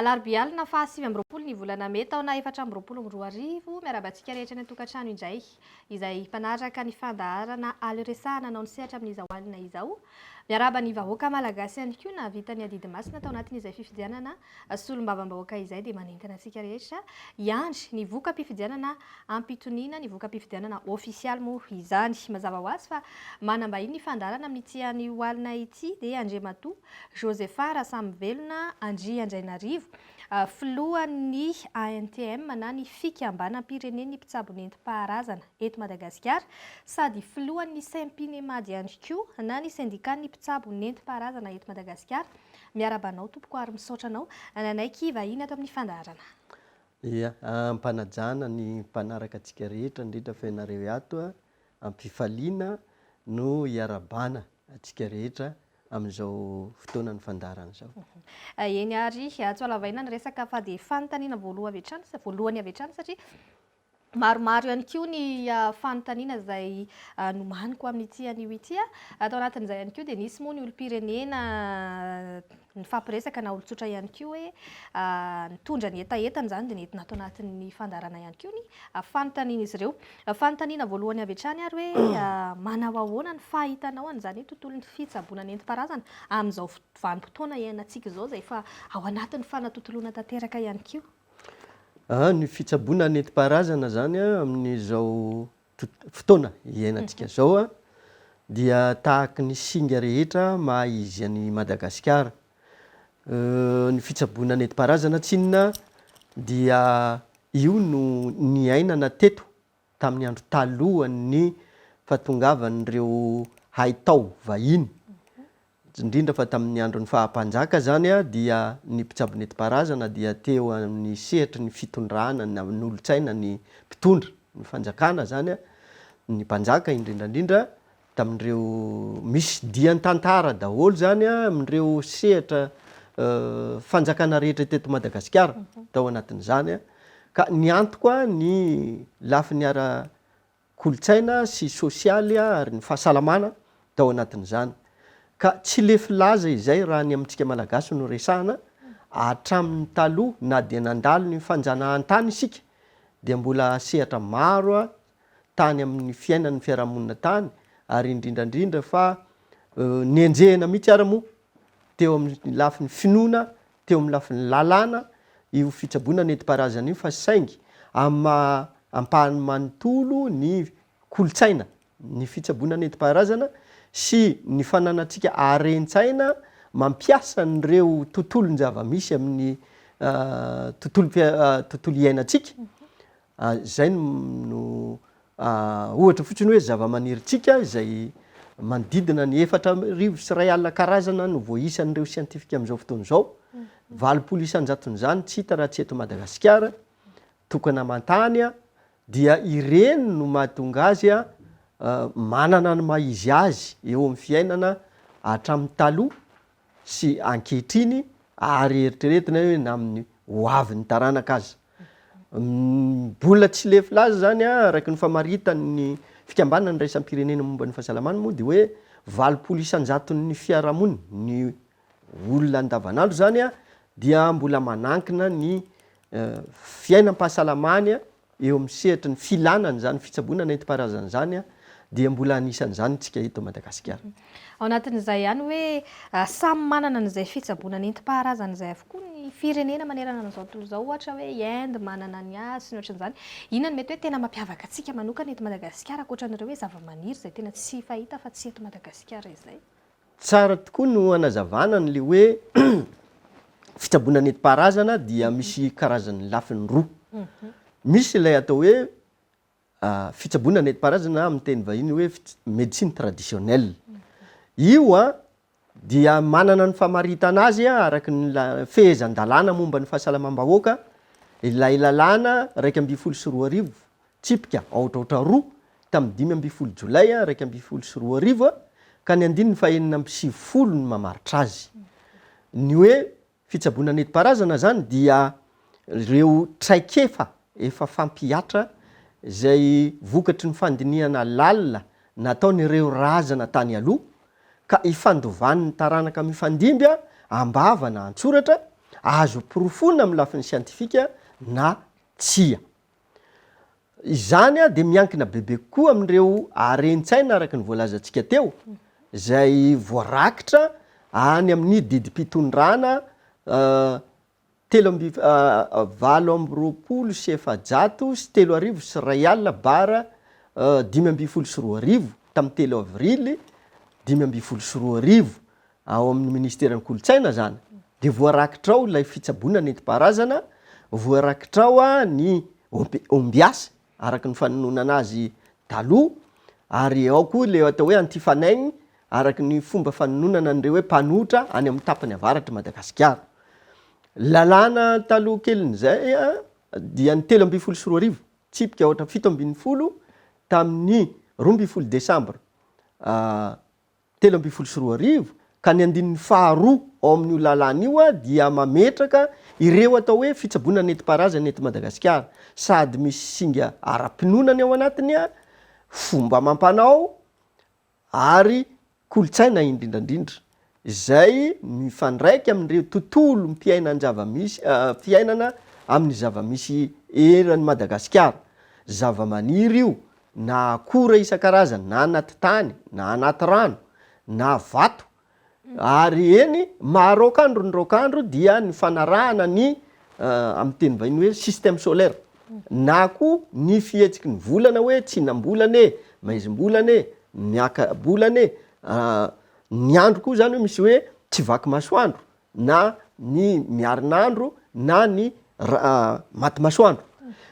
Alarbialina fa 20 ny volana May taona 2024 miarabantsika rehetra ny tokantrano indray izay mpanaraka ny fandaharana aliresahana anao ny sehatra amin'izao alina izao. Miaraba ny vahoaka malagasy ihany koa na vita ny adidy masina tao anatin'izay fifidianana solombavam-bahoaka izay dia manentana antsika rehetra iandry ny voka-pifidianana ampitoniana ny voka-pifidianana ofisialy moa izany mazava ho azy fa manambahiny ny fandaharana amin'ity any alina ity dia Andriamatoa Josepha Rasamvelona Andry Andrainarivo filohan'ny ANTM na ny fikambanam-pirenen'ny mpitsabo nentim-paharazana eto Madagasikara sady filohan'ny Saint-Pinemady ihany koa na ny syndicat-ny mpitsabo nentim-paharazana eto Madagasikara miarabanao tompoko ary misaotra anao nanaiky vahiny ato amin'ny fandaharana. Ia, ampanajana ny mpanaraka antsika rehetra indrindra fa ianareo ato ampifaliana no iarabana antsika rehetra amin'izao fotoanany fandaharana izao. Eny ary tsoalavaina ny resaka fa dia fanontaniana voalohany avy hatrany satria maromaro ihany koa ny fanontaniana izay nomaniko amin'ity anio ity. Atao anatin'izay ihany koa dia nisy moa ny olom-pirenena ny fampiresaka na olon-tsotra ihany koa hoe nitondra ny etaetana izany dia nentina atao anatin'ny fandaharana ihany koa ny fanontaniana izy ireo. Fanontaniana voalohany avy hatrany ary hoe manao ahoana ny fahitanao an'izany tontolon'ny fitsaboana nentim-paharazana amin'izao vanim-potoana iainantsika izao izay fa ao anatin'ny fanatontoloana tanteraka ihany koa. Ny fitsaboana nentim-paharazana zany amin'izao fotoana iainantsika zao dia tahaka ny singa rehetra maha izy any Madagasikara. Ny fitsaboana nentim-paharazana tsinona dia io no niainana teto tamin'ny andro talohan'ny fahatongavan'ireo haitao vahiny. Indrindra fa tamin'ny andron'ny fahampanjaka zany dia ny mpitsabo nentim-paharazana dia teo amin'ny sehatra ny fitondrana ny olon-tsaina ny mpitondra ny fanjakana zany ny mpanjaka indrindrandrindra tamin'ireo misy diany tantara daholo zany amin'ireo sehatra fanjakana rehetra teto Madagasikara tao anatin'izany ka ny antoka ny lafiny ara-kolotsaina sy sosialy ary ny fahasalamana tao anatin'izany. Ka tsy lefy laza izay raha ny amintsika malagasy no resahana hatramin'ny taloha na dia nandalo ny fanjanahan-tany isika dia mbola sehatra maro tany amin'ny fiainan'ny fiarahamonina tany ary indrindrandrindra fa nienjehana mihitsy ara moa teo amin'ny lafiny finoana, teo amin'ny lafiny lalàna io fitsaboana nentim-paharazana io fa saingy ampahany manontolo ny kolotsaina ny fitsaboana nentim-paharazana sy ny fananantsika haren-tsaina mampiasa n'ireo tontolon-java-misy amin'ny tontolo iainantsika. Zay no ohatra fotsiny hoe zava-maniritsika izay manodidina ny 4,100 karazana no voaisan'ireo siantifika amin'izao fotoana izao. 20 isan-jaton'izany tsy hita raha tsy eto Madagasikara. Tokana amantany dia ireny no mahatonga azy manana ny maha-izy azy eo amin'ny fiainana hatramin'ny taloha sy ankehitriny ary eritreretina hoe na amin'ny hoavin'ny taranaka azy. Mbola tsy lefy laza zany araka ny famaritan'ny fikambanana ny raisam-pirenena momba ny fahasalamana moa dia hoe 20 isan-jaton'ny fiarahamonina ny olona andavanandro zany dia mbola manankina ny fiainam-pahasalamany eo amin'ny sehatra ny filanana zany fitsaboana nentim-paharazana zany dia mbola anisan'izany tsika eto Madagasikara. Ao anatin'izay ihany hoe samy manana n'izay fitsaboana nentim-paharazana izay avokoa ny firenena manerana an'izao tontolo izao ohatra hoe Inde manana ny azy sy ny ohatran'izany. Inona no mety hoe tena mampiavaka antsika manokana eto Madagasikara ankoatran'ireo hoe zava-maniry izay tena tsy fahita fa tsy eto Madagasikara izay? Tsara tokoa no anazavana n'le hoe fitsaboana nentim-paharazana dia misy karazany lafiny roa. Misy ilay atao hoe fitsaboana nentim-paharazana amin'ny teny vahiny hoe médecine traditionnelle. Io dia manana ny famaritana azy araka ny fehezan-dalàna momba ny fahasalamam-bahoaka. Ilay lalàna 2,12 tsipika ohatrohatra 2 tamin'ny 5 Jolay 2,12 ka ny 9/7 ny mamaritra azy. Ny hoe fitsaboana nentim-paharazana zany dia ireo traikefa efa fampihatra izay vokatry ny fandinihana lalina nataon'ireo razana tany aloha ka ifandovan'ny taranaka mifandimby ambava na antsoratra azo porofona amin'ny lafiny siantifika na tsia. Izany a de miankina bebe kokoa amin'ireo aren-tsaina araka ny voalazantsika teo zay voarakitra any amin'ny didim-pitondrana 7,730 bara 5,2 tamin'ny 3 avrily 5,2 ao amin'ny ministera ny kolotsaina zany. De voarakitra ao ilay fitsaboana nentim-paharazana, voarakitra ao ny ombiasy araka ny faninonana azy taloha, ary ao koa le atao hoe antifanaigny araka ny fomba faninonana an'ireo hoe mpanotra any amin'ny tapany avaratra Madagasikara. Lalàna taloha kelin'izay dia ny 3,2 tsipika ohatra 7,10 tamin'ny 12 Desambra 3,2 ka ny andinin'ny faharoa ao amin'io lalàna io dia mametraka ireo atao hoe fitsaboana nentim-paharazana eto Madagasikara, sady misy singa ara-pinonany ao anatiny fomba amam-panao ary kolotsaina indrindrandrindra izay mifandraika amin'ireo tontolo mpiainana zava-misy fiainana amin'ny zava-misy eran'ny Madagasikara, zava-maniry io na akora isan-karazany na anaty tany na anaty rano na vato, ary eny maharokandro ny rokandro dia ny fanarahana ny amin'ny teny vahiny hoe système solaire, na koa ny fihetsiky ny volana hoe tsinam-bolana e, maizim-bolana e, miaka-bolana e, ny andro koa zany hoe misy hoe tsy vaky masoandro na ny miarinandro na ny maty masoandro.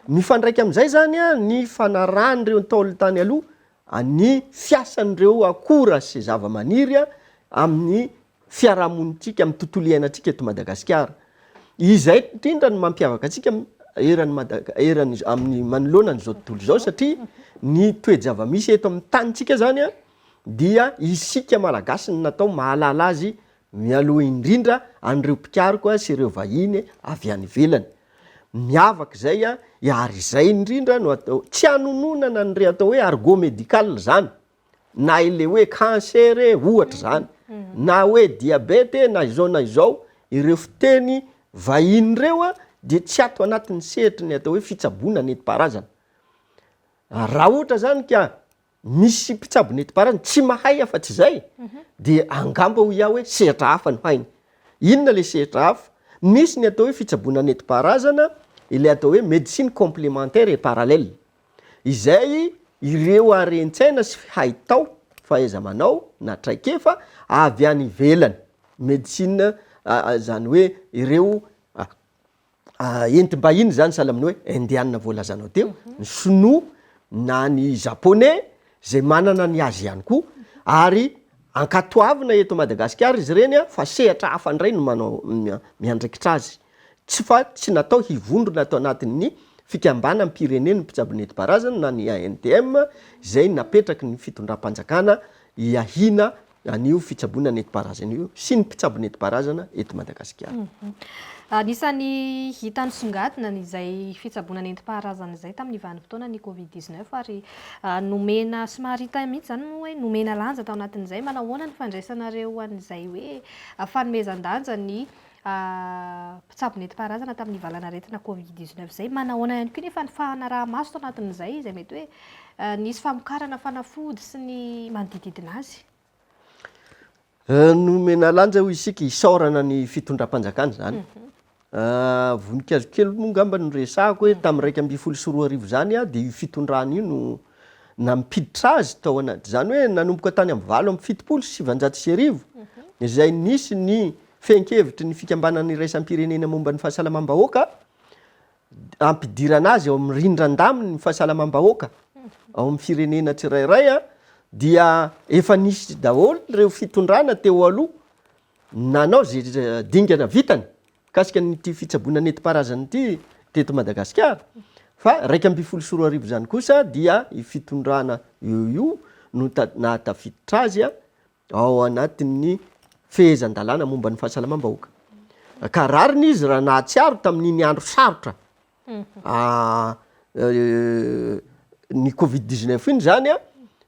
Mifandraika amin'izay zany ny fanarahan'ireo Ntaolo tany aloha ny fiasan'ireo akora sy zava-maniry amin'ny fiarahamonitsika amin'ny tontolo iainantsika eto Madagasikara. Izay indrindra no mampiavaka antsika erany amin'ny manoloana n'izao tontolo izao, satria ny toe-java-misy eto amin'ny tanitsika zany dia isika malagasy ny natao mahalala azy mialoha indrindra an'ireo mpikaroko sy ireo vahiny avy any ivelany. Miavaka zay ary izay indrindra no atao tsy hanononana an'ireo atao hoe argot médical zany, na ile hoe cancer ohatra zany, na hoe diabete na izao ireo fiteny vahiny ireo dia tsy ato anatin'ny sehatry ny atao hoe fitsaboana nentim-paharazana. Raha ohatra zany ka misy mpitsabo nentim-paharazana tsy mahay afa-tsy zay dia angamba ho iaho hoe sehatra hafa no hainy. Inona le sehatra hafa? Misy ny atao hoe fitsaboana nentim-paharazana, ilay atao hoe médecine complémentaire et parallèle, izay ireo aren-tsaina sy haitao fahaiza-manao na traikefa avy any ivelany. Médecine zany hoe ireo entim-bahiny zany sahala amin'ny hoe indiana voalazanao teo, ny sinoa na ny japonais zay manana ny azy ihany koa, ary ankatoavina eto Madagasikara izy ireny fa sehatra hafa indray no manao miandraikitra azy. Tsy natao hivondrona atao anatin'ny fikambana amin'ny pireneny ny mpitsabo nentim-paharazana na ny ANTM izay napetraky ny fitondram-panjakana iahina an'io fitsaboana nentim-paharazana io sy ny mpitsabo nentim-paharazana eto Madagasikara. Anisany hita nisongadina izay fitsaboana nentim-paharazana izay tamin'ny vanim-potoana ny Covid-19 ary nomena somary hita mihitsy zany hoe nomena lanja tao anatin'izay. Manao ahoana ny fandraisanareo an'izay hoe fanomezan-danja ny mpitsabo nentim-paharazana tamin'ny valanaretina Covid-19 izay? Manao ahoana ihany koa nefa ny fanaraha-maso tao anatin'izay izay mety hoe nisy famokarana fanafody sy ny manodididina azy? Nomena lanja hoy isika isaorana ny fitondram-panjakana zany. Voninkazo kely moa ngamba no resahako hoe tamin'ny 2,4 zany dia io fitondrana io no nampiditra azy tao anaty zany hoe nanomboka tany amin'ny 7,709 izay nisy ny fenkevitry ny fikambanan'ny iraisam-pirenena momba ny fahasalamam-bahoaka, ampidirana azy ao amin'ny rindran-daminy ny fahasalamam-bahoaka ao amin'ny firenena tsirairay dia efa nisy daholo ireo fitondrana teo aloha nanao zay dingana vitany kasika nyty fitsaboana nentim-paharazana ity teto Madagasikara. Fa 2,4 zany kosa dia fitondrana io no nahatafiditra azy ao anatin'ny fehezan-dalàna momba ny fahasalamam-bahoaka. Ka rariny izy raha nahatsiaro tamin'iny andro sarotra ny Covid-19 iny zany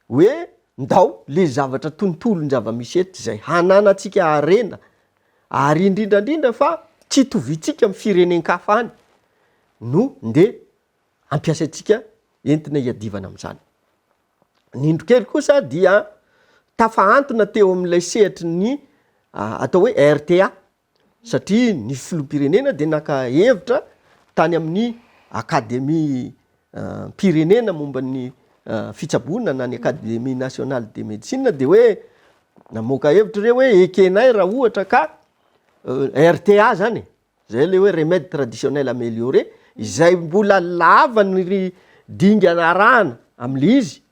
hoe ndao le zavatra tontolo ny zava-misy eto zay hananantsika arena, ary indrindrandrindra fa tsy tovitsika amin'ny firenen-kafa any no nde ampiasaitsika entina hiadivana amin'izany. Ny indrokely kosa dia tafaantona teo amin'ilay sehatry ny atao hoe RTA satria ny filoham-pirenena dia naka hevitra tany amin'ny akademia pirenena momba ny fitsaboana na ny akademie nationale de médecine dia hoe namoaka hevitra ireo hoe ekenay raha ohatra ka RTA zany zay le hoe remède traditionnel amélioré izay mbola lava ny dingana arahana amin'le izy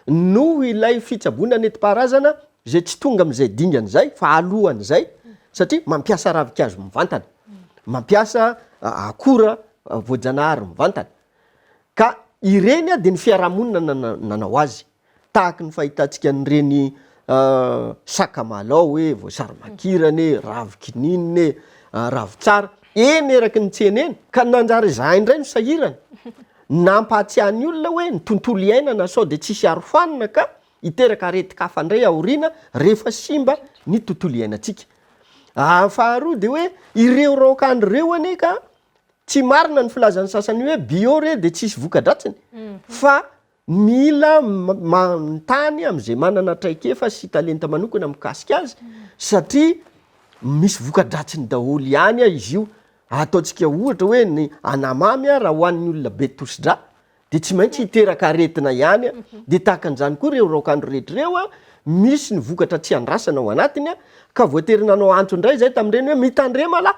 no ilay fitsaboana nentim-paharazana zay tsy tonga amin'izay dingana zay fa alohan'izay satria mampiasa ravikazo mivantana, mampiasa akora voajanahary mivantana ka ireny dia ny fiarahamonina nanao azy tahaka ny fahitantsika nyreny sakamalaho hoe voasarimakirany ravikinininy ravitsara eny eraky ny tsena eny ka nanjary zahay indray no sahirana nampahatsiahan'ny olona hoe ny tontolo iainana sao dia tsisy arofanina ka hiteraka areti-kafa indray aoriana rehefa simba ny tontolo iainantsika. Faharoa dia hoe ireo raokandro ireo ane ka tsy marina ny filazan'ny sasany hoe bio re dia tsisy voka-dratsiny fa mila manontany amin'izay manana traikefa sy talenta manokana mikasika azy satria misy voka-dratsiny daholo ihany izy io. Ataontsika ohatra hoe ny anamamy raha hoan'ny olona be tosidra dia tsy maintsy hiteraka aretina ihany dia tahaka an'izany koa ireo raokandro rehetra ireo misy ny vokatra tsy andrasana ao anatiny ka voatery nanao antso indray zay tamin'ireny hoe mitandrema lahy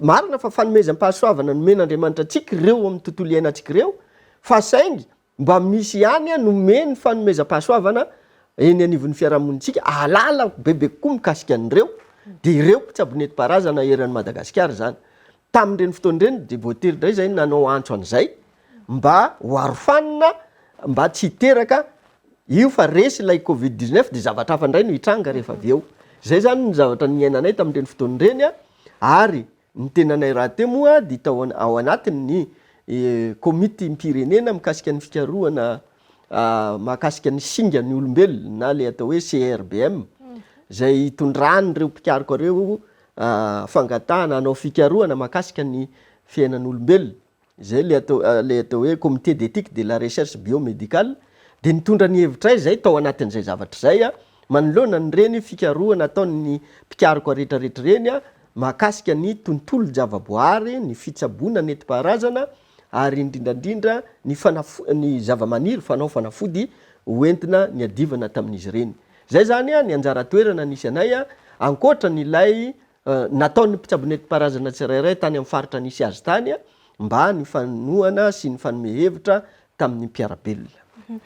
marina fa fanomezam-pahasoavana nomen'Andriamanitra antsika ireo amin'ny tontolo iainantsika ireo fa saingy mba misy ihany nomeny fanomezam-pahasoavana eny anivon'ny fiarahamonitsika alala bebe kokoa mikasika an'ireo dia ireo mpitsabo nentim-paharazana eran'ny Madagasikara zany. Tamin'ireny fotoan'ireny dia voatery indray zay nanao antso an'izay mba hoarofanina mba tsy hiteraka io fa resy ilay Covid-19 dia zavatra hafa indray no hitranga rehefa avy eo. Zay zany ny zavatra niainanay tamin'ireny fotoan'ireny ary ny tenanay raha teo moa dia tao ao anatiny ny komity mpirenena mikasika ny fikarohana mahakasika ny singa ny olombelona na le atao hoe CRBM zay hitondrany ireo mpikaroka ireo fangatahana hanao fikarohana mahakasika ny fiainan'olombelona zay le atao hoe comité d'éthique de la recherche biomédicale dia nitondra ny hevitray zay tao anatin'izay zavatra zay manoloana nyreny fikarohana ataon'ny mpikaroka rehetrarehetra reny mahakasika ny tontolo javaboary ny fitsaboana nentim-paharazana ary indrindrandrindra ny zavamaniry fanao fanafody hoentina ny adivana tamin'izy ireny. Zay zany ny anjara toerana nisy anay ankoatra n'ilay nataon'ny mpitsabo nentim-paharazana tsirairay tany amin'ny faritra nisy azy tany mba ny fanohana sy ny fanome hevitra tamin'ny mpiarabelona.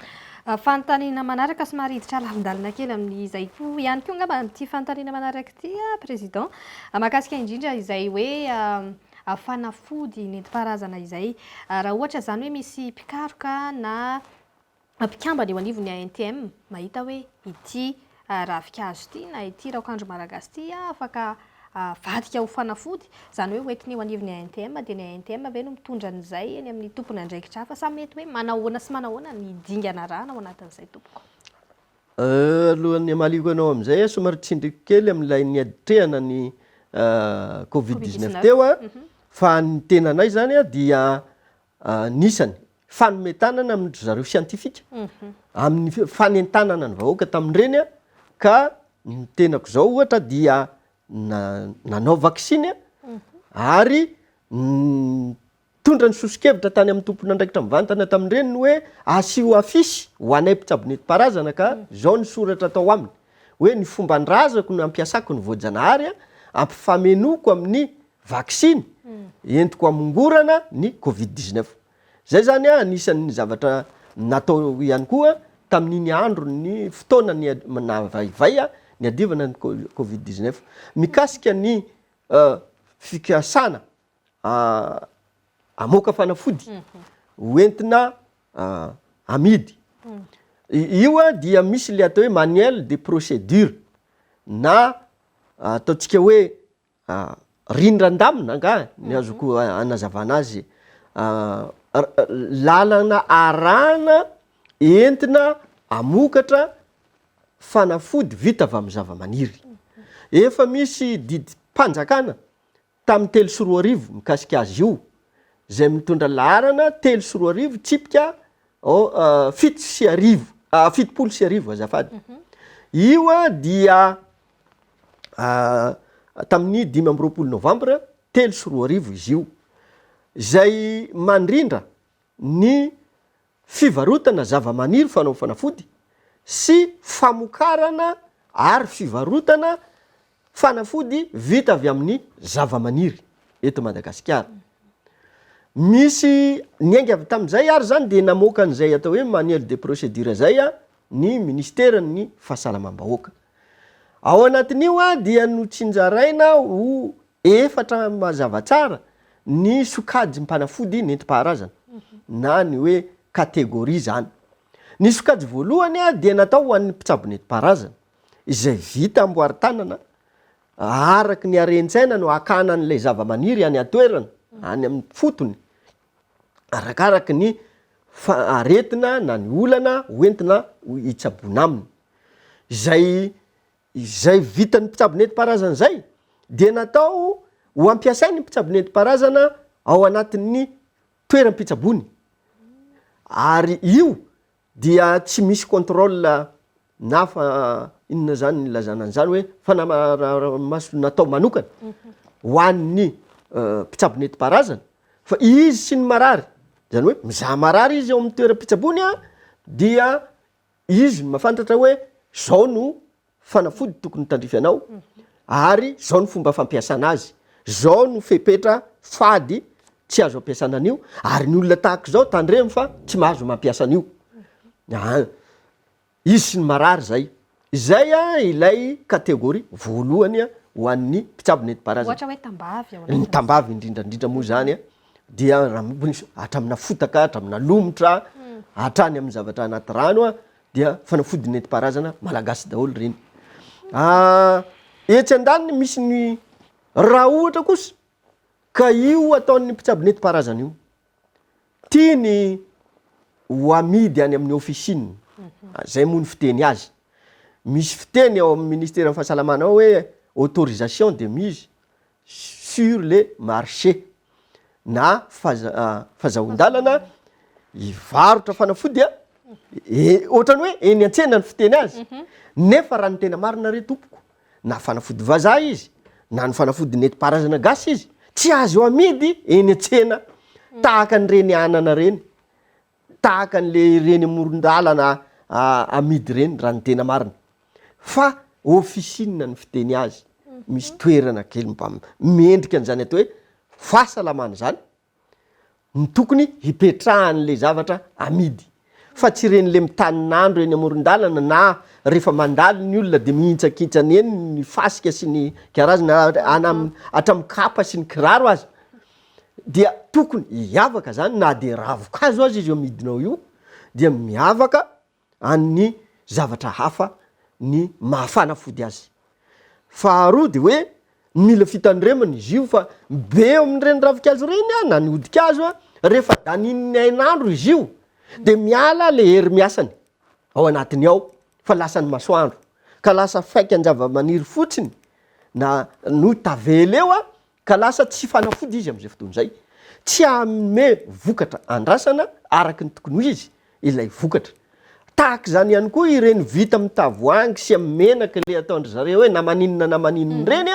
Fanontaniana manaraka somary hiditra lavindalina kely amin'izay koa ihany koa ngamba ty fanontaniana manaraka ty président mahakasika indrindra izay hoe fanafody nentim-paharazana izay raha ohatra zany hoe misy mpikaroka na mpikambana eo anivon'ny ANTM mahita hoe ity ravikazo ity na ity raokandro malagasy ity afaka vadika ho fanafody zany hoe hoentiny eo anivon'ny ANTM dia ny ANTM ave no mitondra an'izay eny amin'ny tompony andraikitra hafa sa mety hoe manahoana sy manahoana ny dingana rahana ao anatin'izay tompoko. Alohan'ny amaliko anao amin'izay somary tsindriko kely amin'ilay niaditrehana ny Covid-19 teo fa ny tenanay zany dia nisany fanometanana amin'ny zareo siantifika amin'ny fanentanana ny vahoaka tamin'ireny ka ny tenako zao ohatra dia nanao vaksiny ary tondra ny sosikevitra tany amin'ny tompony andraikitra mivantana tamin'ireny hoe asio afisy ho anay mpitsabo nentim-paharazana ka zao ny soratra atao aminy hoe ny fomba nrazako no ampiasako ny voajanahary ampifamenoko amin'ny vaksiny entiko amongorana ny Covid-19. Zay zany anisan'ny zavatra natao ihany koa tamin'iny andro ny fotoana ny navaivay ny adivana ny Covid-19 mikasika ny fikasana amoaka fanafody hoentina amidy. Io dia misy le atao hoe manuel de procédure na ataontsika hoe rindran-damina nga ny azoko anazavana azy lalana arahana entina amokatra fanafody vita avy amin'ny zavamaniry. Efa misy didim-panjakana tamin'ny 3 mikasika azy io zay mitondra laharana 3 tsipika 7 azafady. Io dia tamin'ny 5 Novambra 3 izy io, zay mandrindra ny fivarotana zava-maniry fanao fanafody sy famokarana ary fivarotana fanafody vita avy amin'ny zava-maniry eto Madagasikara. Misy niainga avy tamin'izay ary zany de namoaka an'izay atao hoe manuel de procédure zay ny ministeran'ny fahasalamam-bahoaka. Ao anatin'io dia notsinjaraina ho 4 mazava tsara ny sokajy mpanafody nentim-paharazana na ny hoe kategoria zany. Ny sokajy voalohany dia natao ho an'ny mpitsabo nentim-paharazana izay vita amboary tanana araky ny harentsaina no akana an'ilay zava-maniry any atoerana any amin'ny fotony arakaraky ny aretina na ny olana hoentina hitsabona aminy. Izay vitan'ny mpitsabo nentim-paharazana zay dia natao ho ampiasainy mpitsabo nentim-paharazana ao anatin'ny toeram-pitsabony. Ary io dia tsy misy contrôle na inona zany nilazana an'izany hoe fanamaso natao manokana ho an'ny mpitsabo nentim-paharazana fa izy sy ny marary, zany hoe mizaha marary izy ao amin'ny toeram-pitsabony dia izy mahafantatra hoe zao no fanafody tokony tandrify anao ary zao ny fomba fampiasana azy, zao no fepetra fady tsy azo ampiasana an'io ary ny olona tahaka zao tandremo fa tsy mahazo mampiasa an'io. Izy sy ny marary zay. Izay ilay kategoria voalohany ho an'ny mpitsabo nentim-paharazana. Ohatra hoe tambavy ao Ny tambavy indrindrandrindra moa zany dia hatramina fotaka, hatramina lomotra, hatrany amin'ny zavatra anaty rano dia fanafody nentim-paharazana malagasy daholo reny. Etsy andaniny misy ny raha ohatra kosa ka io ataon'ny mpitsabo nentim-paharazana io tiany ho amidy any amin'ny ofisine, zay moa ny fiteny azy. Misy fiteny ao amin'ny ministère fahasalamana ao hoe autorisation de mise sur les marchés na fahazahon-dalana hivarotra fanafody ohatrany hoe eny an-tsena ny fiteny azy nefa raha ny tena marina re tompoko na fanafody vazaha izy na ny fanafody nentim-paharazana gasy izy tsy azo amidy eny an-tsena tahaka an'ireny anana reny, tahaka an'le reny amoron-dalana amidy reny raha ny tena marina fa ofisine ny fiteny azy. Misy toerana kely mendrika an'izany atao hoe fahasalamana zany ny tokony hipetrahan'le zavatra amidy fa tsy reny le mitanin'andro eny amoron-dalana na rehefa mandalo ny olona de mihintsakitsany eny ny fasika sy ny karazana hatramin'ny kapa sy ny kiraro azy dia tokony hiavaka zany na de ravi-kazo azy izy amidinao io dia miavaka amin'ny zavatra hafa ny mahafanafody azy. Faharoa de hoe mila fitandremana izy io fa be eo amin'ireny ravikazo reny na ny hodikazo rehefa danin'ny ainandro izy io de miala le hery miasany ao anatiny ao fa lasa ny masoandro ka lasa faika ny zava-maniry fotsiny na no tavela eo ka lasa tsy fanafody izy amin'izay fotoana zay, tsy ame vokatra andrasana araky ny tokony ho izy ilay vokatra. Tahaka zany ihany koa ireny vita amin'ny tavoahangy sy amin'ny menaka le ataondry zareo hoe namaninina reny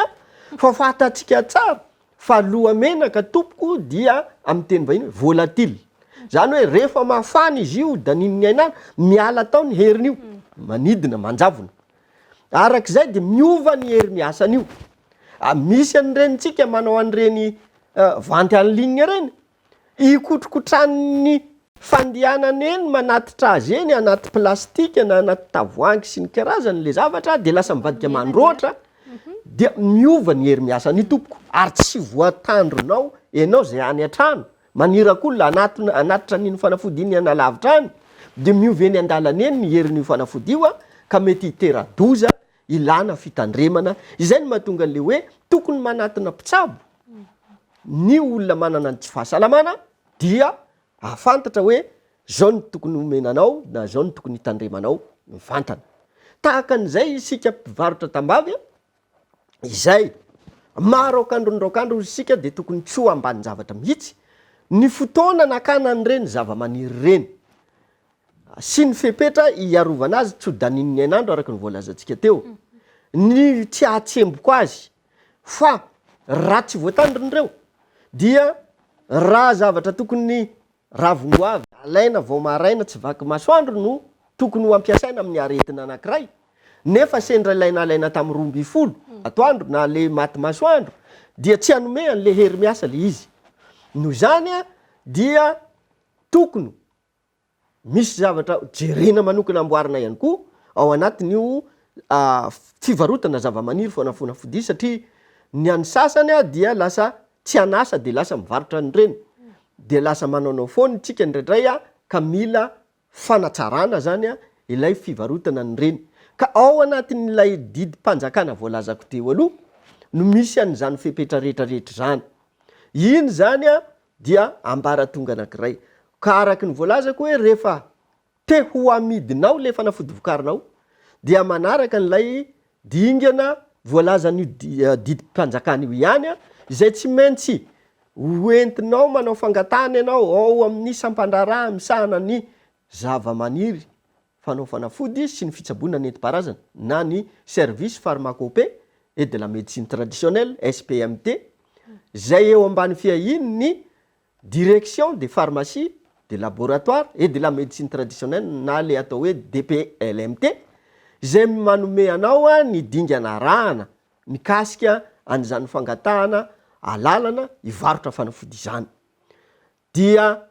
fa fatatsika tsara fa loha menaka tompoko dia amin'ny teny vahiny hoe volatile, zany hoe rehefa mafana izy io danin'ny ainana miala tao ny heriny io manidina manjavona arak'izay de miova ny hery miasan'io. Misy an'irenytsika manao an'ireny vanty en ligne reny ikotrokotrany fandianana eny manatitra azy eny anaty plastika na anaty tavoahangy sy ny karazany le zavatra de lasa mivadika mandroatra dia miova ny hery miasan'ny tompoko ary tsy voatandronao ianao zay any an-trano manirakolona anatitra n'iny fanafody iny analavitra any de miova eny an-dalana eny ny herin'io fanafody io ka mety hitera-doza ilana fitandremana. Izay no mahatonga an'le hoe tokony manatina mpitsabo ny olona manana ny tsy fahasalamana dia afantatra hoe zao ny tokony homenanao na zao ny tokony hitandremanao mivantana. Tahaka an'izay isika mpivarotra tambavy izay maro akandrondraokandro isika de tokony tsoa ambany zavatra mihitsy ny fotoana nakanany reny zava-maniry reny sy ny fepetra iarovana azy tsy ho danin'ny ainandro araka ny voalazantsika teo ny tsy ahatsemboko azy fa raha tsy voatandrony dia raha zavatra tokony ravongoavy alaina vao maraina tsy vaky masoandro no tokony ho ampiasaina amin'ny aretina anankiray nefa sendra alaina tamin'ny 12 atoandro na le maty masoandro dia tsy hanome an'le hery miasa le izy no zany dia tokony misy zavatra jerena manokana amboarina ihany koa ao anatin'io fivarotana zava-maniry fanafona fody satria ny an'ny sasany dia lasa tsy anasa de lasa mivarotra an'ireny de lasa manaonao foana tsika indraindray ka mila fanatsarana zany ilay fivarotana an'ireny ka ao anatin'ilay didim-panjakana voalazako teo aloha no misy an'izany fepetra rehetrarehetra zany iny zany dia ambaratonga anankiray ka araky ny voalazako hoe rehefa te ho amidinao le fanafody vokarinao dia manaraka n'ilay dingana voalazan'io didim-panjakana io ihany izay tsy maintsy hoentinao manao fangatana ianao ao amin'ny sampandraraha misahana ny zava-maniry fanao fanafody sy ny fitsaboana nentim-paharazana na ny service pharmacopée et de la médecine traditionnelle SPMT zay eo ambany fiahiny ny direction des pharmacies de laboratoire et de la médecine traditionnelle na le atao hoe DPLMT zay manome anao ny dingana arahana mikasika an'izany fangatahana alalana hivarotra fanafody izany dia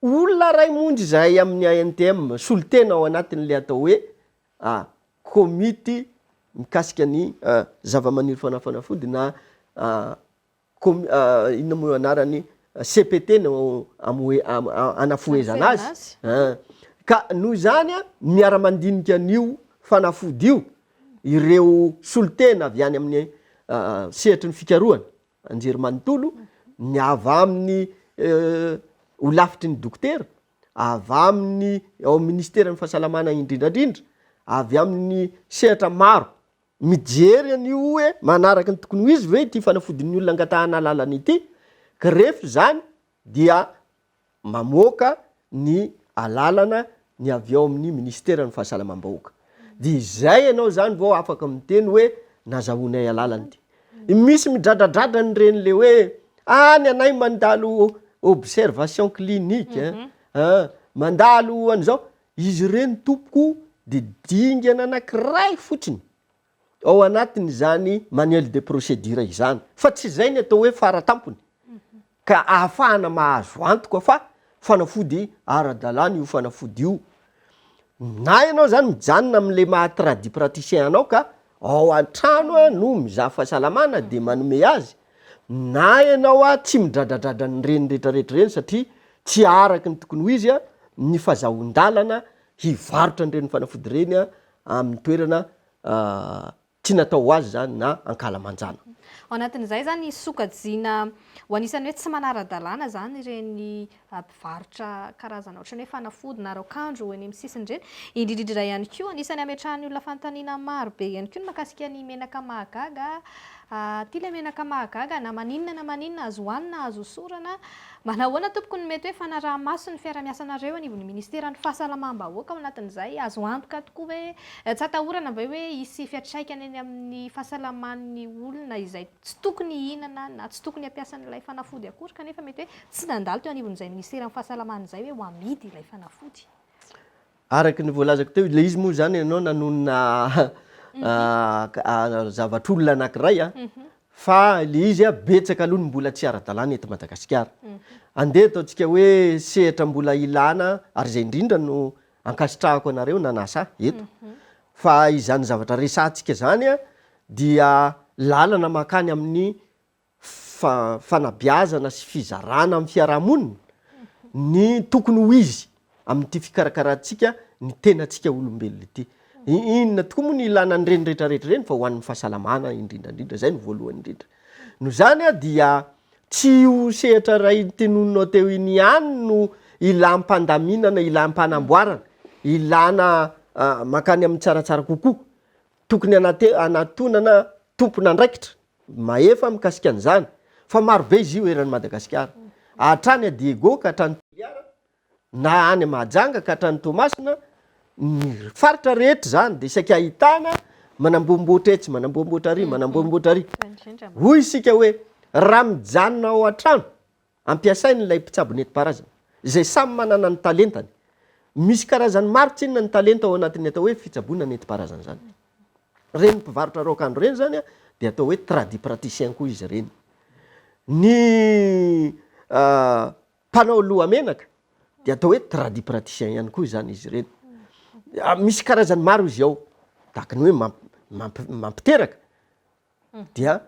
olona ray monjy zay amin'ny ANTM solitena ao anatin'le atao hoe komity mikasika ny zava-maniry fanafody na inona moa anarany CPT no anafoezana azy ka noho zany miara-mandinika an'io fanafody io ireo solitena avy any amin'ny sehatry ny fikarohana anjery manontolo ny avy amin'ny ho lafitry ny dokotera avy amin'ny ao ministera ny fahasalamana indrindrandrindra avy amin'ny sehatra maro mijery an'io hoe manaraka ny tokony ho izy ve ity fanafodin'ny olona angatahana alalana ity ka rehefa zany dia mamoaka ny alalana ny avy ao amin'ny ministera ny fahasalamam-bahoaka dia izay ianao zany vao afaka miteny hoe nazahoanay alalana ity misy midradradradrany reny le hoe ny anay mandalo observation clinique mandalo an'izao izy reny tompoko de dingana anankiray fotsiny ao anatin'izany manuel de procédure izany fa tsy zay ny atao hoe faratampony ka ahafahana mahazo antoka fa fanafody ara-dalàna io fanafody io na ianao zany mijanona amin'le mahatradi praticien anao ka ao an-trano no mizaha fahasalamana de manome azy na ianao tsy midradradradrany reny rehetrarehetra reny satria tsy araky ny tokony ho izy ny fahazahon-dalana hivarotra an'ireny fanafody reny amin'ny toerana tsy natao azy zany na ankalamanjana ao anatin'izay zany sokajiana ho anisany hoe tsy manara-dalàna zany ireny mpivarotra karazana ohatrany hoe fanafody na raokandro eny amin'ny sisiny reny indrindrindra ihany koa anisany ametrahany olona fanontaniana maro be ihany koa ny makasika ny menaka mahagaga ty le menaka mahagaga na maninona azo hoanina azo hosorana manahoana tompoko ny mety hoe fanaraha-maso ny fiara-miasanareo anivon'ny ministera ny fahasalamam-bahoaka ao anatin'izay azo antoka tokoa hoe tsy atahorana va hoe hisy fiatraikany eny amin'ny fahasalaman'ny olona izay tsy tokony hihinana na tsy tokony hampiasan'ilay fanafody akory kanefa mety hoe tsy nandalo teo anivon'izay ministera ny fahasalamana izay hoe ho amidy ilay fanafody araky ny voalazako teo le izy moa zany ianao nanonona zavatr'olona anankiray fa le izy betsaka aloha ny mbola tsy ara-dalàna eto Madagasikara andeha ataontsika hoe sehatra mbola ilana ary zay indrindra no ankasitrahako anareo nanasa eto fa izany zavatra resantsika zany dia lalana makany amin'ny fanabiazana sy fizarana amin'ny fiarahamonina ny tokony ho izy amin'ity fikarakarantsika ny tenatsika olombelona ity inona tokoa moa ny ilana an'ireny rehetrarehetra reny fa ho an'ny fahasalamana indrindrandrindra zay no voalohany indrindra no zany dia tsy ho sehatra ray tenononao teo iny ihany no ilam-pandaminana ilam-panamboarana ilana makany amin'ny tsaratsara kokoa tokony anatonana tompona andraikitra maefa mikasika an'izany fa marobe izy io eran'ny Madagasikara hatrany a Diego ka hatrany Toliara na any Mahajanga ka hatrany Tomasina ny faritra rehetra zany de isaky ahitana manambomboatra etsy manambomboatra ary manambomboatra ary hoy isika hoe raha mijanona ao an-trano ampiasainy ilay mpitsabo nentim-paharazana izay samy manana ny talentany misy karazany maro tsinona ny talenta ao anatin'ny atao hoe fitsaboana nentim-paharazana zany reny mpivarotra raokandro reny zany a de atao hoe tradipraticien koa izy reny ny mpanao lohamenaka de atao hoe tradipraticien ihany koa zany izy reny misy karazany maro izy ao tahaka ny hoe mampiteraka dia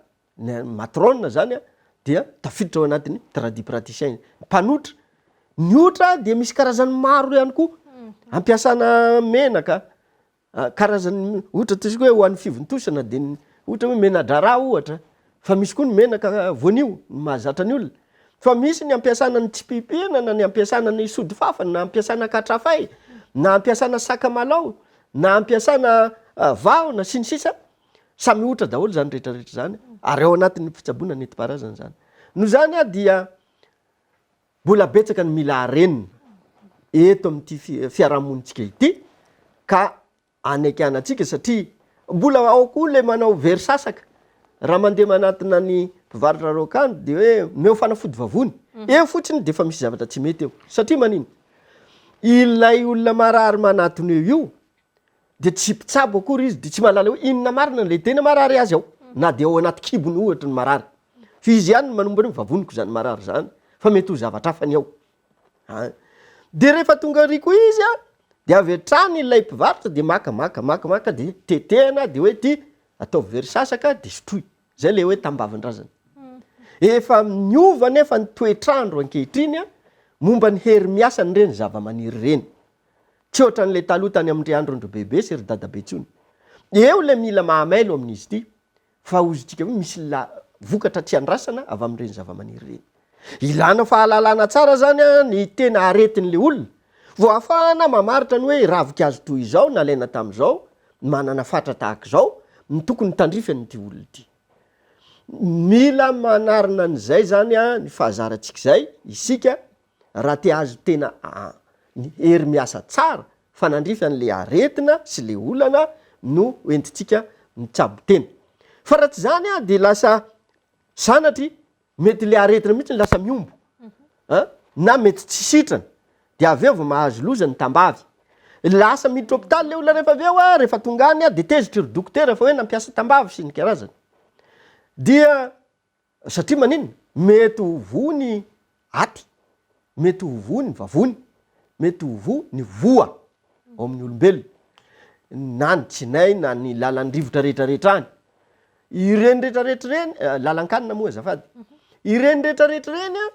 matrona zany a dia tafiditra ao anatin'ny tradipraticien mpanotra ny otra de misy karazany maro ihany koa ampiasana menaka karazany ohatra tsika hoe ho an'ny fivontosana de ohatra hoe menadrara ohatra fa misy koa ny menaka voanio mahazatra ny olona fa misy ny ampiasana ny tsipipinana ny ampiasana ny sody fafana na ampiasana katrafay na ampiasana sakamalaho na ampiasana vaona sy ny sisa samy ohatra daholo zany rehetrarehetra zany ary ao anatin'ny fitsaboana nentim-paharazana zany no zany a dia mbola betsaka ny mila arenina eto amin'ity fiarahamonitsika ity ka anaikanantsika satria mbola ao koa le manao very sasaka raha mandeha manatina ny mpivarotra raokandro de hoe meo fanafody vavony eo fotsiny de fa misy zavatra tsy mety eo satria manino ilay olona marary manatony io de tsy mpitsabo akory izy de tsy mahalala hoe inona marina le tena marary azy ao na de ao anaty kibony ohatra ny marary fa izy ihany manomboka ny vavoniko zany marary zany fa mety ho zavatra hafany ao de rehefa tonga riko izy a de avy hatrany ilay mpivarotra de maka de tetehana de hoe ty atao very sasaka de sotroy zay le hoe tambavin-drazana efa miova nefa ny toetrandro ankehitriny a momba ny hery miasany reny zava-maniry reny tsy ohatra n'le taloha tany amin'ny androndro bebe sy ry dadabe tsony eo le mila mahamailo amin'izy ity fa ozytsika hoe misy vokatra tsy andrasana avy amin'ireny zava-maniry reny ilana fahalalana tsara zany a ny tena aretin'le olona vo afahana mamaritra ny hoe ravikazo toy izao nalaina tam'izao manana fatra tahaka izao ny tokony tandrifany ty olona ity mila manarina an'izay zany a ny fahazarantsika zay isika raha te azo tena ny hery miasa tsara fanandrify an'le aretina sy le olana no entitsika mitsabo tena fa raha tsy zany a de lasa sanatry mety le aretina mihitsy lasa miombo na mety tsy sitrana de avy eo vao mahazo loza ny tambavy lasa miditra hôpitaly le olona rehefa avy eo a rehefa tonga any a de tezitry ry dokotera fa hoe nampiasa tambavy sy ny karazany dia satria manino mety ho vo ny aty mety ho vo ny vavony mety ho vo ny voa ao amin'ny olombelona na ny tsinay na ny lalan'ny rivotra rehetrarehetra any ireny rehetrarehetra reny lalan-kanina moa azafady ireny rehetrarehetra reny a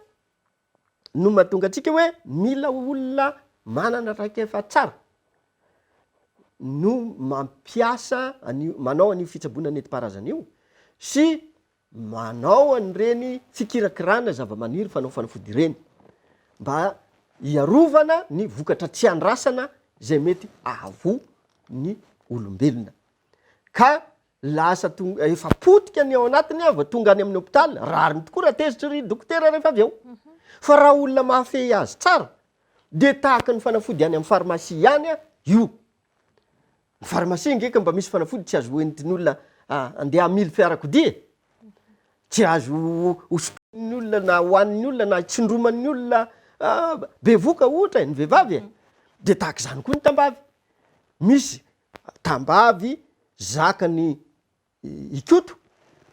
no mahatonga atsika hoe mila olona manana raikefa tsara no mampiasa manao an'io fitsaboana nentim-paharazana io sy manao an'ireny fikirakirana zava-maniry fanao fanafody ireny mba iarovana ny vokatra tsy andrasana zay mety ahavo ny olombelona ka lasa efa potika ny ao anatiny a va tonga any amin'ny hôpitaly rariny tokoa raha tezitry ry dokotera rehefa avy eo fa raha olona mahafehy azy tsara de tahaka ny fanafody any amin'ny farmasia ihany a io ny farmasia ngeka mba misy fanafody tsy azo entiny olona andeha amily fiarakodia tsy azo hosoton'ny olona na hoan'ny olona na tsindroman'ny olona bevoka ohatra ny vehivavy de tahaka zany koa ny tambavy misy tambavy zakany ikoto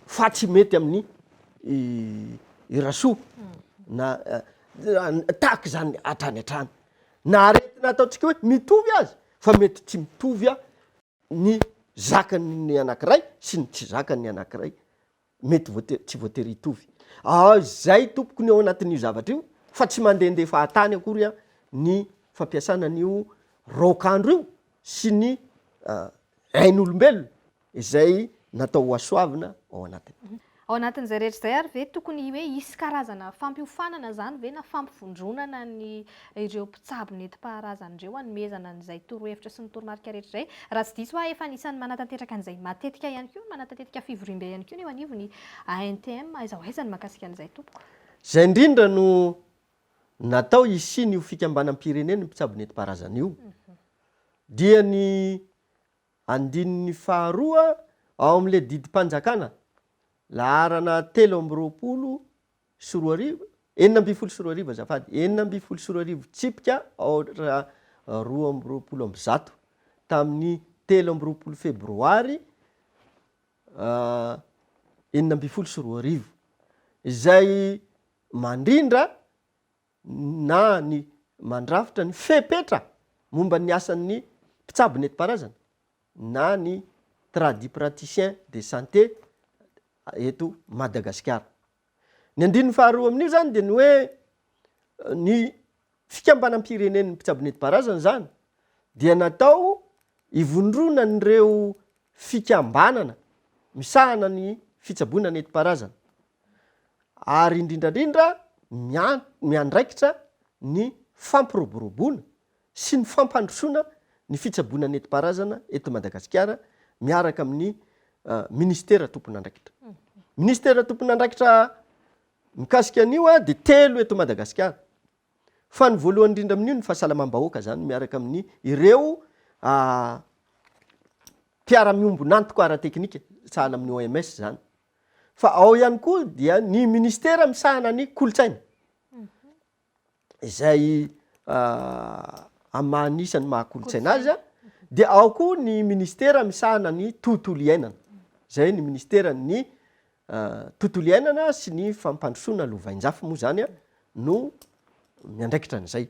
fa tsy mety amin'ny irasoa na tahaka zany hatrany hatrany na aretina ataotsika hoe mitovy azy fa mety tsy mitovy a ny zakany anankiray sy ny tsy zakany anankiray mety tsy voatery hitovy zay tompoko ny ao anatin'io zavatra io fa tsy mandehandeha fahatany akory a ny fampiasana an'io raokandro io sy ny ain'olombelona izay natao ho asoavina ao anatiny ao anatin'izay rehetra izay ary ve tokony hoe hisy karazana fampiofanana zany ve na fampivondronana ny ireo mpitsabo nentim-paharazana ireo hanomezana an'izay torohevitra sy ny toromarika rehetra izay raha tsy diso efa anisan'ny manatanteraka an'izay matetika ihany koa manatanteraka fivorimbe ihany koa ny eo anivony ANTM aiza ho aiza ny mahakasika an'izay tompoko. Zay indrindra no natao isiny io fikambanam-pirenena ny mpitsabo nentim-paharazana io. Dia ny andininy faharoa ao amin'ilay didim-panjakana laharana 3 sy 4 arivo 4 sy 4 arivo azafady 4 sy 4 arivo tsipika aotra 20 tamin'ny 13 febroary 4 sy 4 arivo izay mandrindra na ny mandrafitra ny fepetra momba ny asan'ny mpitsabo nentim-paharazana na ny tradipraticien de santé eto Madagasikara. Ny andininy faharoa amin'io zany dia ny hoe ny fikambanam-pirenen'ny mpitsabo nentim-paharazana zany dia natao ivondrona n'ireo fikambanana misahana ny fitsaboana nentim-paharazana ary indrindrandrindra miandraikitra ny fampiroboroboana sy ny fampandrosoana ny fitsaboana nentim-paharazana eto Madagasikara miaraka amin'ny ministera tompon'andraikitra. Ministera tompon'andraikitra mikasika an'io dia 3 eto Madagasikara. Fa ny voalohany indrindra amin'io ny fahasalamam-bahoaka zany miaraka amin'ny ireo mpiara-miombonantoka ara-teknika sahala amin'ny OMS zany. Fa ao ihany koa dia ny ministera misahana ny kolotsaina. Izay amanisany mahakolotsaina azy dia ao koa ny ministera misahana ny tontolo iainana. Zay ny ministera ny tontolo iainana sy ny fampandrosoana lovain-jafy moa zany no miandraikitra an'izay.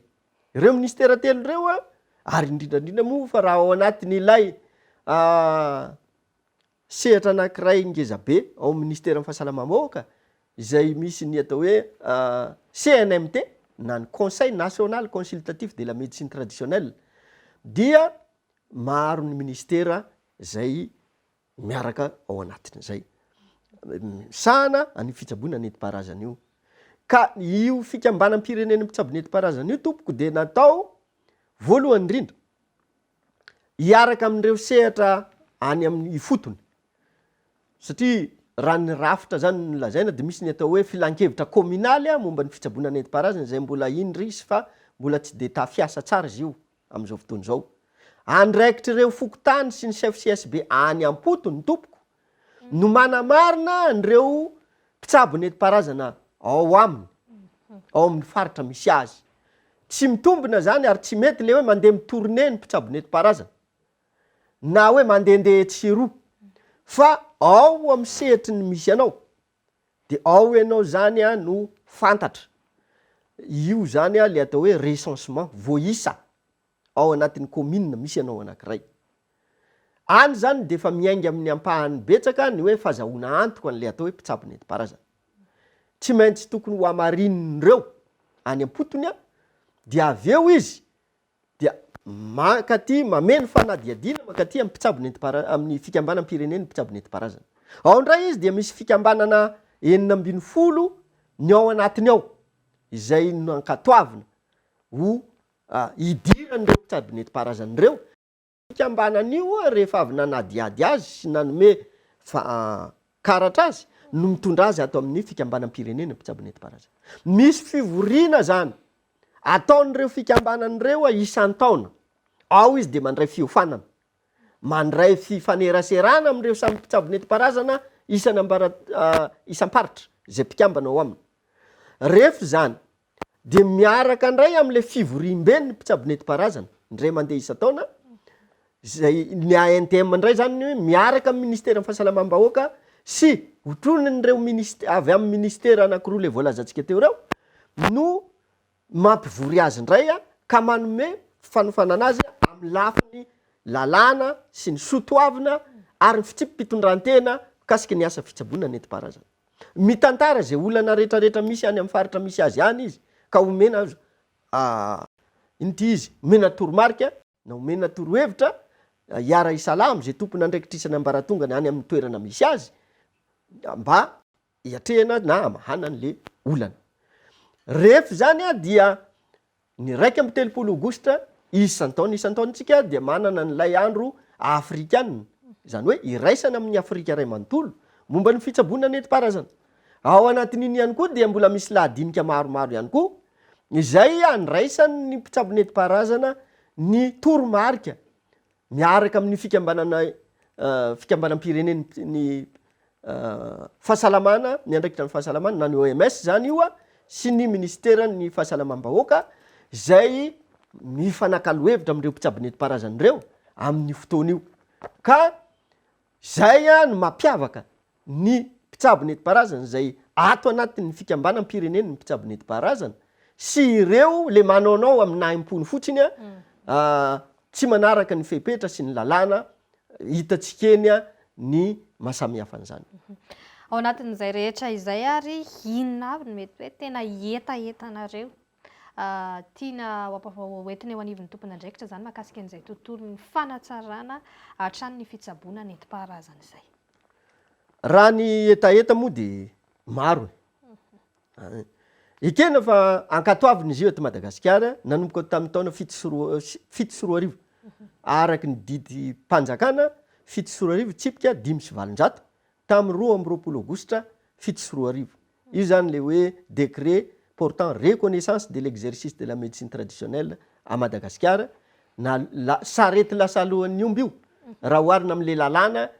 Ireo ministera 3 ireo ary indrindrandrindra moa fa raha ao anatin'ilay sehatra anankiray ngezabe ao ministera fahasalamam-bahoaka izay misy ny atao hoe CNMT na ny Conseil national consultatif de la médecine traditionnelle dia maro ny ministera izay miaraka ao anatin'izay. Misahana any fitsaboana nentim-paharazana io. Ka io fikambanam-pirenen'ny mpitsabo nentim-paharazana io tompoko dia natao voalohany indrindra hiaraka amin'ireo sehatra any amin'ny fotony. Satria raha ny rafitra zany no lazaina dia misy ny atao hoe filan-kevitra kominaly momba ny fitsaboana nentim-paharazana izay mbola indrisy fa mbola tsy dia tafiasa tsara izy io amin'izao fotoana izao. Andraikitra ireo fokotany sy ny chef CSB any am-potony tompoko no manamarina ireo mpitsabo nentim-paharazana ao aminy, ao amin'ny faritra misy azy. Tsy mitombina zany ary tsy mety le hoe mandeha mitourné ny mpitsabo nentim-paharazana na hoe mandehandeha tsiroa fa ao amin'ny sehatry ny misy anao dia ao ianao zany no fantatra. Io zany le atao hoe recensement voaisa ao anatin'ny commune misy anao anankiray. Any zany dia efa miainga amin'ny ampahany betsaka ny hoe fahazahoana antoka an'ilay atao hoe mpitsabo nentim-paharazana. Tsy maintsy tokony ho hamarin'ireo any am-potony dia avy eo izy dia mankaty mameno fanadihadiana mankaty amin'ny mpitsabo nentim-paharazana amin'ny fikambanam-pirenen'ny mpitsabo nentim-paharazana. Ao indray izy dia misy fikambanana 40 ny ao anatiny ao izay nankatoavina ho idiran'ireo mpitsabo nentim-paharazana ireo. Fikambanan'io rehefa avy nanadihady azy sy nanome karatra azy no mitondra azy ato amin'ny fikambanam-pirenen'ny mpitsabo nentim-paharazana. Misy fivoriana zany ataon'ireo fikambanan'ireo isan-taona. Ao izy dia mandray fiofanana, mandray fifaneraserana amin'ireo samy mpitsabo nentim-paharazana isam-paritra izay mpikambana ao aminy. Rehefa zany dia miaraka indray amin'ilay fivoriam-ben'ny mpitsabo nentim-paharazana indray mandeha isan-taona. Izay ny ANTM indray zany miaraka amin'ny ministera fahasalamam-bahoaka sy hotronan'ireo avy amin'ny ministera anankiroa ilay voalazantsika teo ireo no mampivory azy indray ka manome fanofanana azy amin'ny lafiny lalàna sy ny sotoavina ary ny fitsipim-pitondran-tena mikasika ny asa fitsaboana nentim-paharazana. Mitantara izay olana rehetrarehetra misy any amin'ny faritra misy azy any izy ka omena azy inty izy omena toromarika na omena torohevitra hiara isalamo izay tompony andraikitrisana ambaratongany any amin'ny toerana misy azy mba iatrehana na amahana an'le olana. Rehefa zany a dia ny 1 aogositra isan-taonantsika dia manana n'ilay andro afrikanina, zany hoe iraisana amin'ny Afrika ray manontolo momba ny fitsaboana nentim-paharazana. Ao anatin'iny ihany koa dia mbola misy lahadinika maromaro ihany koa izay andraisany ny mpitsabo nentim-paharazana ny toromarika miaraka amin'ny fikambanam-pireneny ny fahasalamana, ny andraikitra ny fahasalamana na ny OMS zany io a sy ny ministera ny fahasalamam-bahoaka zay mifanakalo-hevitra amin'ireo mpitsabo nentim-paharazana ireo amin'ny fotoana io. Ka zay a no mampiavaka ny mpitsabo nentim-paharazana zay ato anatin'ny fikambanam-pireneny ny mpitsabo nentim-paharazana sy ireo le manaonao amin'ny aimpony fotsiny a tsy manaraka ny fepetra sy ny lalàna hitantsika eny ny mahasamihafa an'izany. Ao anatin'izay rehetra izay ary inona avy no mety hoe tena etaetanareo tiana hoentiny eo anivon'ny tompon'andraikitra zany mahakasika an'izay tontolo ny fanatsarana hatrany ny fitsaboana nentim-paharazana izay? Raha ny etaeta moa dia maro ekena fa ankatoavin'izy io eto Madagasikara nanomboka tamin'ny taona 7 araky ny didy mpanjakana 7 tsipika 5 tamin'ny 2 aogositra 7 io zany le hoe décret portant reconnaissance de l'exercice de la médecine traditionnelle à Madagasikara na sarety lasa alohan'ny omby io raha oharina amin'le lalàna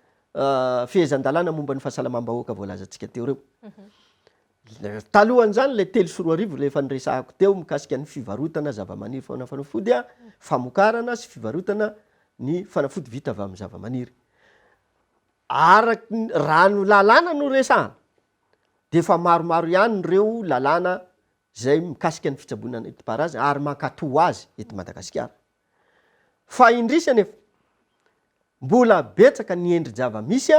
fehezan-dalàna momba ny fahasalamam-bahoaka voalazantsika teo reo. Talohan'izany le 3 rehefa niresahako teo mikasika ny fivarotana zava-maniry fanafody famokarana sy fivarotana ny fanafody vita avy amin'ny zava-maniry. Araky rano lalàna no resahana dia efa maromaro ihany ireo lalàna zay mikasika ny fitsaboana nentim-paharazana ary mankatoa azy eto Madagasikara. Fa indrisy anefa mbola betsaka ny endri-java-misy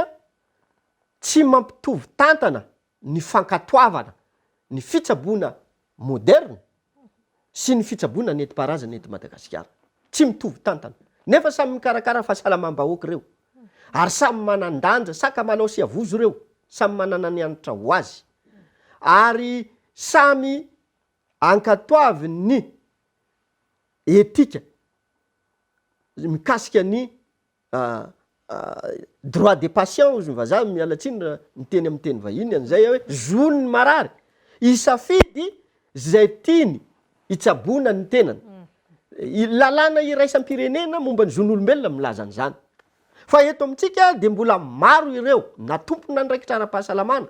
tsy mampitovy tantana ny fankatoavana ny fitsaboana moderna sy ny fitsaboana nentim-paharazana eto Madagasikara. Tsy mitovy tantana. Nefa samy mikarakara fahasalamam-bahoaka ireo. Ary samy manan-danja, saka manao sy avozo ireo, samy manana ny anitra ho azy. Ary samy ankatoavy ny etika mikasika ny droit des patients ozy ny vazaha mialatsiny raha miteny amin'ny teny vahiny an'izay hoe zony ny marary isafidy zay tiany hitsaboana ny tenany. Lalàna iraisam-pirenena momba ny zon'olombelona milaza an'izany. Fa eto amintsika dia mbola maro ireo na tompona andraikitra ara-pahasalamana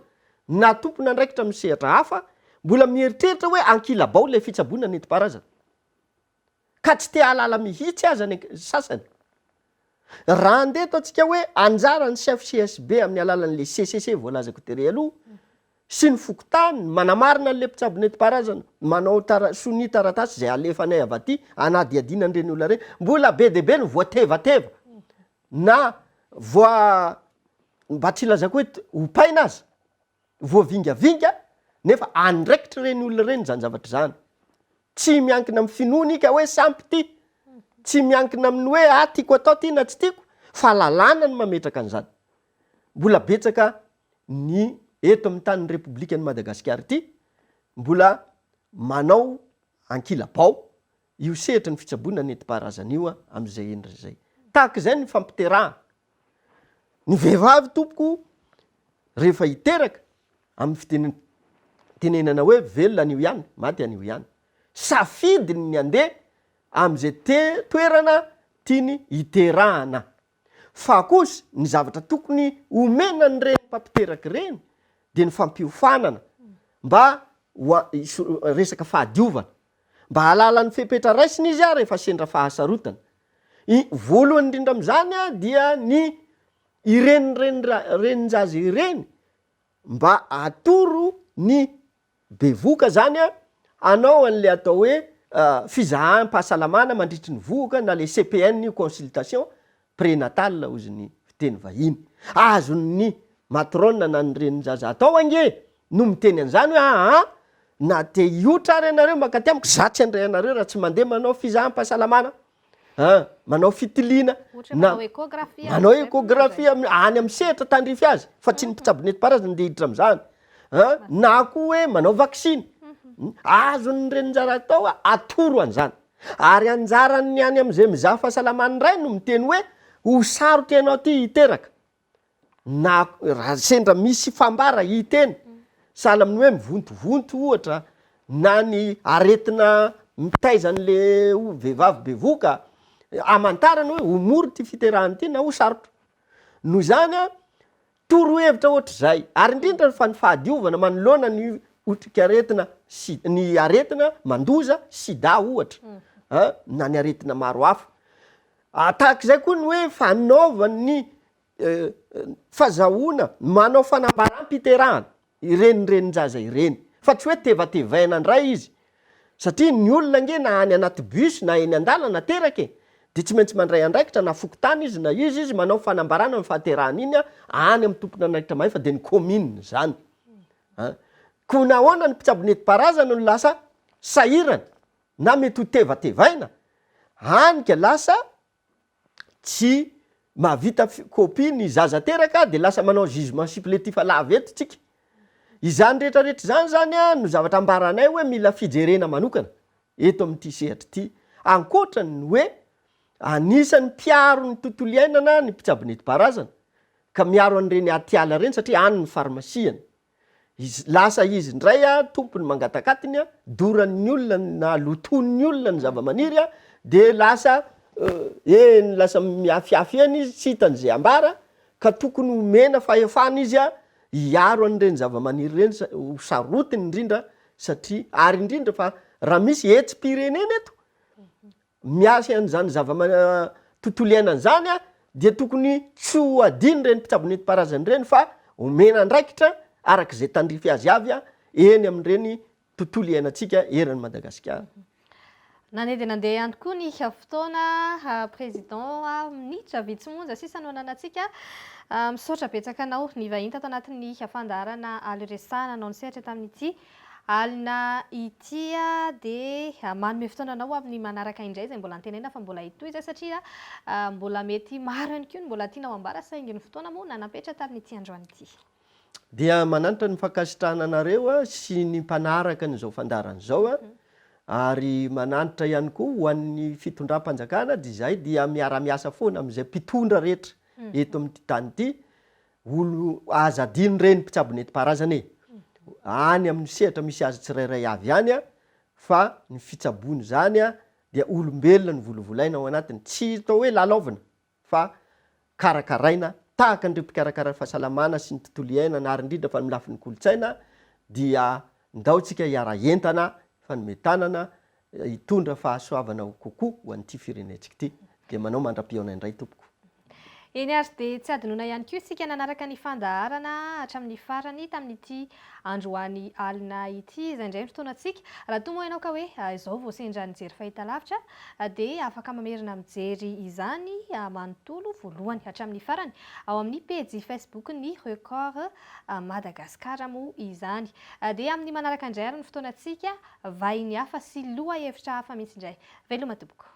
na tompona andraikitra amin'ny sehatra hafa mbola mieritreritra hoe ankilabao le fitsaboana nentim-paharazana ka tsy te halala mihitsy aza ny sasany. Raha andeha to antsika hoe anjara ny CFCSB amin'ny alalan'le CCC voalazako tery aloha sy ny fokotany manamarina n'le mpitsabo nentim-paharazana manao sony taratasy zay alefanay avy aty anadiadiana an'ireny olona reny mbola be dia be ny voatevateva na mba tsy lazako hoe hopaina azy voavingavinga nefa andraikitra ireny olona ireny zany zavatra zany. Tsy miankina amin'ny finoana ka hoe sampy ty, tsy miankina amin'ny hoe tiako atao ty na tsy tiako, fa lalàna ny mametraka an'izany. Mbola betsaka ny eto amin'ny tanin'ny Repoblikan'i Madagasikara ity mbola manao ankilabao io sehatra ny fitsaboana nentim-paharazana io amin'izay endry zay. Tahaka izay ny fampiterahana. Ny vehivavy tompoko rehefa hiteraka amin'ny fitenenana hoe velona an'io ihany, maty an'io ihany. Safidiny ny andeha amin'izay toerana tiany hiterahana. Fa kosa ny zavatra tokony omena ny reny mpampiteraka ireny dia ny fampiofanana mba resaka fahadiovana mba halala ny fepetra raisiny izy rehefa sendra fahasarotana. Voalohany indrindra amin'izany dia ny irenyrenjazy ireny mba atoro ny bevoka zany anao an'le atao hoe fizaham-pahasalamana mandritry ny voka na le CPN consultation prénatal ozy ny fiteny vahiny. Azony matrona na ny renin-jaza atao ange no miteny an'izany hoe na te hiotra ary ianareo makaty amiko zatsy andray anareo raha tsy mandeha manao fizaham-pahasalamana, manao fitiliana, manao ekografia any amin'ny sehatra tandrify azy fa tsy ny mpitsabo nentim-paharazana ndeha hiditra amin'izany. na koa hoe manao vaksiny azony renynjara atao atoro an'izany ary anjarany any am'izay mizaha fahasalamany ray no miteny hoe ho sarotra ianao ty hiteraka na raha sendra misy fambara hiteny sahala amin'ny hoe mivontovonto ohatra na ny aretina mitaizan'le vehivavy bevoka amantarany hoe ho mory ty fiterahany ty na ho sarotra noho zany torohevitra ohatr'izay ary indrindra fa ny fahadiovana manoloana ny otrikaretina sy ny aretina mandoza sida ohatra na ny aretina maro hafa tahak'izay koa ny hoe fanaovany fahazahoana manao fanambaram-piterahana irenyrenin-jaza ireny fa tsy hoe tevatevaina ndray izy satria ny olona nge na any anaty bus na eny an-dalana teraka de tsy maintsy mandray andraikitra na fokotany izy na izy manao fanambarana fahaterahana iny any amin'ny tompona andraikitra mahefa de ny commune zany ko nahoana ny mpitsaboneti-parazana no lasa sahirana na mety ho tevatevaina anyka lasa tsy mahavita copie ny zaza teraka de lasa manao jugement supplétif lava eto tsika izany rehetrarehetra zany no zavatra ambaranay hoe mila fijerena manokana eto amin'ity sehatra ity ankoatrany ny hoe anisan'ny mpiaro ny tontolo iainana ny mpitsaboneti-parazana ka miaro an'ireny atiala reny satria any ny farmasiany lasa izy ndray tompony mangatakatiny doran'ny olona na loton'ny olona ny zava-maniry de lasa lasa miafiafy eny izy tsy hitan'izay ambara ka tokony homena fahefana izy hiaro an'ireny zava-maniry reny ho sarotiny indrindra satria ary indrindra fa raha misy etsi-pirenena eto miasa an'izany tontolo iainana zany de tokony tsy ho adiny reny mpitsaboneti-parazany reny fa homena andraikitra arak'izay tandrify azy avy eny amin'ireny tontolo iainantsika eran'ny Madagasikara. Nandeha dia nandeha ihany koa ny fotoana président minitra Vitsimonja sisa no ananantsika misaotra betsaka anao ny vahiny tato anatin'ny fandaharana aliresana anao ny sehatra tamin'ity alina ity dia manome fotoana anao amin'ny manaraka indray izay mbola antenena fa mbola itoy izay satria mbola mety maro ihany koa mbola tianao ambara saingy ny fotoana moa nanapetra tamin'ity androany ity. Dia mananitra ny fankasitrahana anareo sy ny mpanaraka n'izao fandarana izao ary mananitra ihany koa ho an'ny fitondram-panjakana dia izay dia miara-miasa foana amin'izay mpitondra rehetra eto amin'ity tany ity olo azadino reny mpitsaboneti-parazana any amin'ny sehatra misy azy tsirairay avy any fa ny fitsabony zany dia olombelona ny volovolaina ao anatiny tsy atao hoe lalaovana fa karakaraina tahaka an'ireo mpikarakara fahasalamana sy ny tontolo iainana ary indrindra fa milafy ny kolontsaina dia ndaotsika hiara entana fanometanana hitondra fahasoavana kokoa ho an'ity firenentsika ity dia manao mandra-pionana indray tompoko. Eny ary dia tsy adinona ihany koa isika nanaraka ny fandaharana hatramin'ny farany tamin'ity androany alina ity izay indray ny fotoanantsika raha toa moa ianao ka hoe izao vao sendra nijery fahitalavitra dia afaka mamerina mijery izany manontolo voalohany hatramin'ny farany ao amin'ny pejy Facebook ny Record Madagasikara moa izany dia amin'ny manaraka indray ary ny fotoanantsika vahiny hafa sy loha hevitra hafa mihitsy indray veloma tompoko.